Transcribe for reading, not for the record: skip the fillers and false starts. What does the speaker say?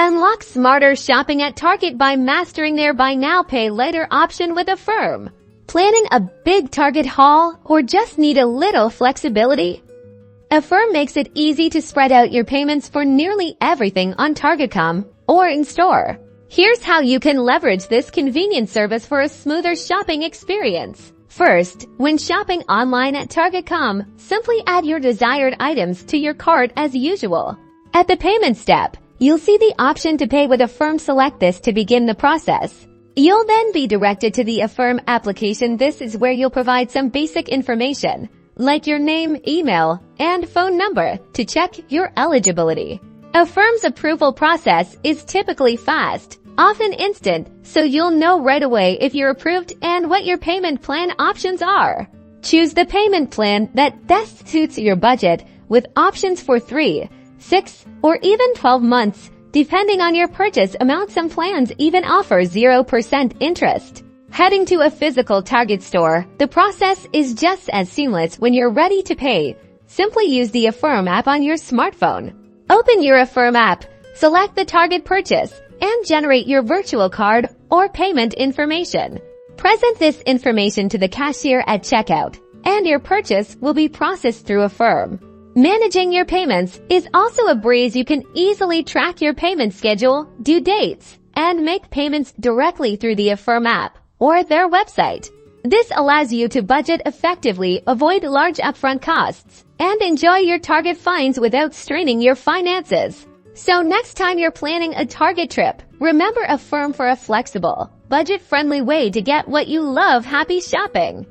Unlock smarter shopping at Target by mastering their buy now pay later option with Affirm. Planning a big Target haul or just need a little flexibility? Affirm makes it easy to spread out your payments for nearly everything on Target.com or in store. Here's how you can leverage this convenient service for a smoother shopping experience. First, when shopping online at Target.com, simply add your desired items to your cart as usual. At the payment step, you'll see the option to pay with Affirm. Select this to begin the process. You'll then be directed to the Affirm application. This is where you'll provide some basic information, like your name, email, and phone number to check your eligibility. Affirm's approval process is typically fast, often instant, so you'll know right away if you're approved and what your payment plan options are. Choose the payment plan that best suits your budget with options for 3, 6, or even 12 months, depending on your purchase amount. Some plans even offer 0% interest. Heading to a physical Target store, the process is just as seamless. When you're ready to pay, simply use the Affirm app on your smartphone. Open your Affirm app, select the Target purchase, and generate your virtual card or payment information. Present this information to the cashier at checkout, and your purchase will be processed through Affirm. Managing your payments is also a breeze. You can easily track your payment schedule, due dates, and make payments directly through the Affirm app or their website. This allows you to budget effectively, avoid large upfront costs, and enjoy your Target finds without straining your finances. So next time you're planning a Target trip, remember Affirm for a flexible, budget-friendly way to get what you love. Happy shopping!